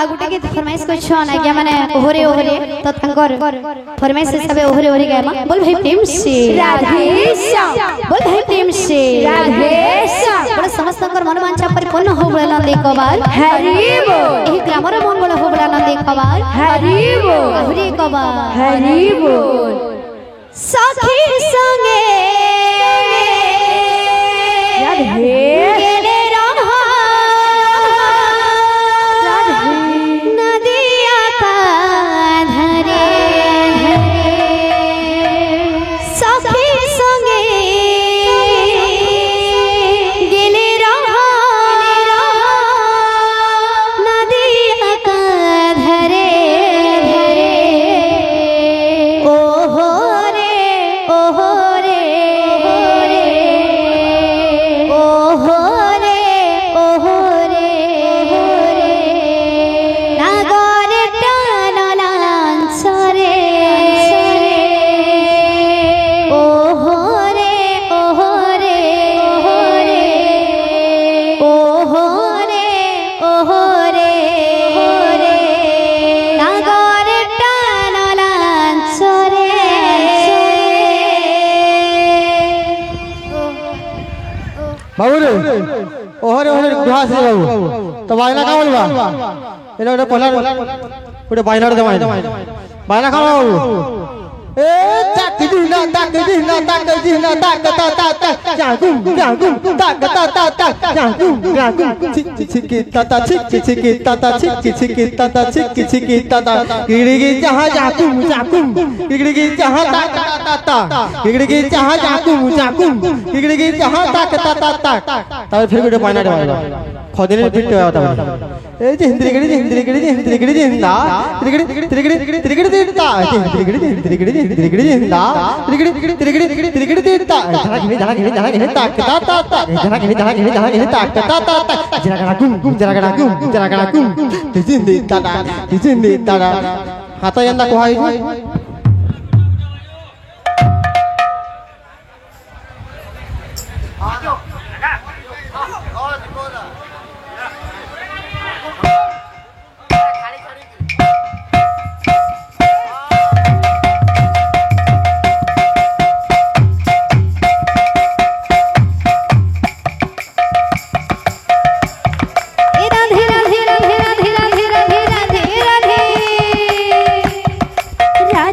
आगुटे के फरमाइश करछन आज्ञा माने ओहरे ओहरे त तंकर फरमाइश हिसाबे ओहरे ओहरे गायमा बोल भाई प्रेम से राधे श्याम बोल भाई प्रेम से राधे श्याम बोल समस्त तंकर मनोवांछा परिपूर्ण हो बळा देखो बार हरि बोल एही ग्रामर मंगल हो बळा देखो बार हरि बोल हरि कबा हरि बोल सखी संगे राधे बाबू रे ओहरे ओहरे घास रे बाबू तो बायना का बोलबा एने ओटे पहला ओटे बायना रे दमाई बायना का बाबू ए ताक दिना ताक दिना ताक दिना ताक ता ता ता जागुम जागुम ताक ता ता ता जागुम जागुम छिक छिक ता ता छिक छिक ता ता छिक छिक ता ता छिक छिक ता ता गिड़गी जहां जागुम जागुम गिड़गी जहां ताक ता ता गिड़गी जहां जागुम जागुम गिड़गी जहां ताक ता ता ता तब फिर ओटे बायना रे खदिने फिट होया था ए जे हिंद्रीगड़ी हिंदा त्रिगड़ी देता त्रिगड़ी हिंदा त्रिगड़ी देता जरा ताक ता ता ता जरा ताक ता ता ता जरा गड़ा गुम तिजिन देता हाता यंदा कोहाई राधे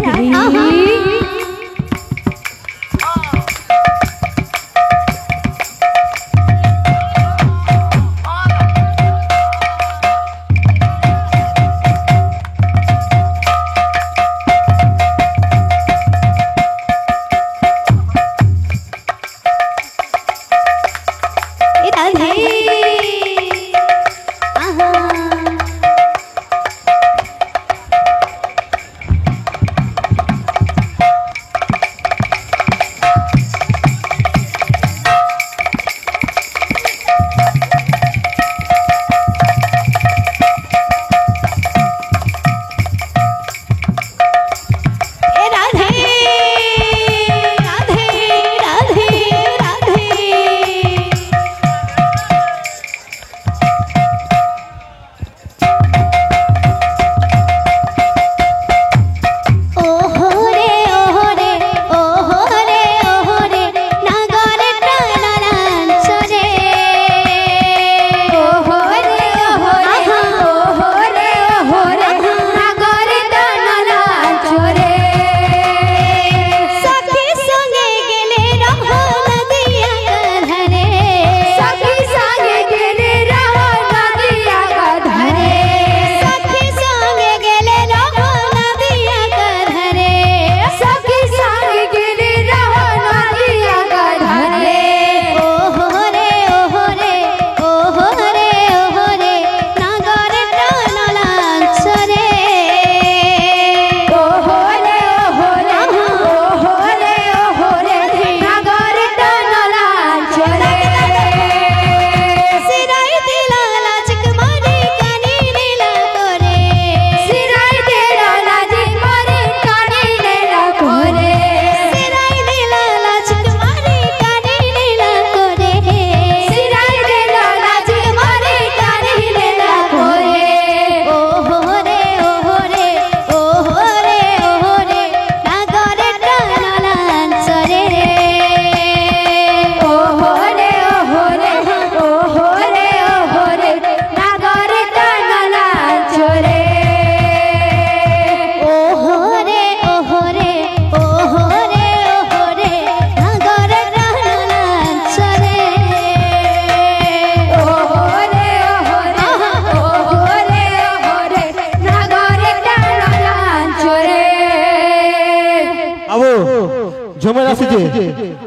সময় আসিছে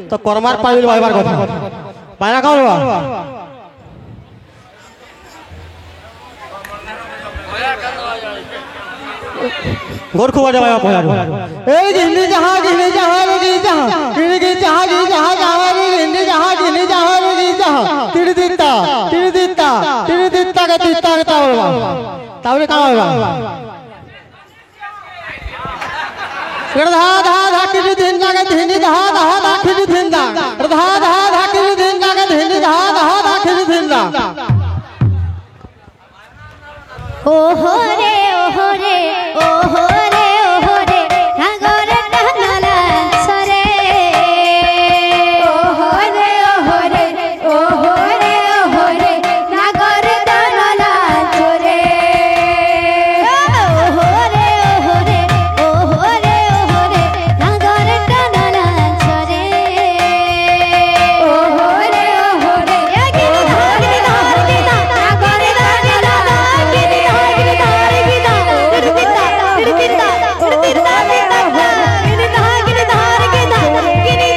তো কর্মার পাইল ভাইবার কথা বাইনা কাম বলবা गोर को बजा भाई पहला ए गिनी जहां गिनी जहां गिनी जहां गिनी गिनी जहां गिनी जहां जहां गिनी जहां गिनी जहां गिनी जहां तीर दिता के तीता के तावलवा तावले का होगा कर धा धा धा के दिन लागे धीनी धा धा धा के दिन धा धा धा धा के दिन लागे धीनी धा धा धा के दिन धा ओ हो रे ओ हो रे ओ हो रे ओ हो रे नागर टहनला सरे ओ हो रे ओ हो रे ओ हो रे ओ हो रे नागर टहनला चोरे ओ हो रे ओ हो रे ओ हो रे ओ हो रे नागर टहनला चोरे ओ हो रे ओ हो रे गिनी धार गिनी नागर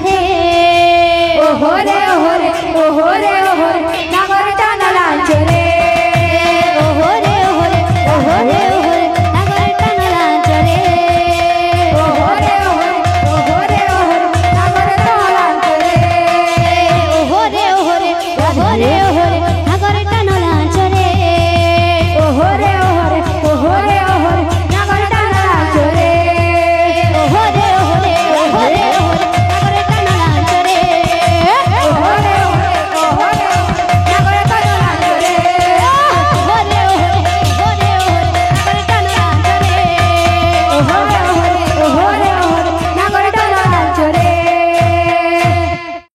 रे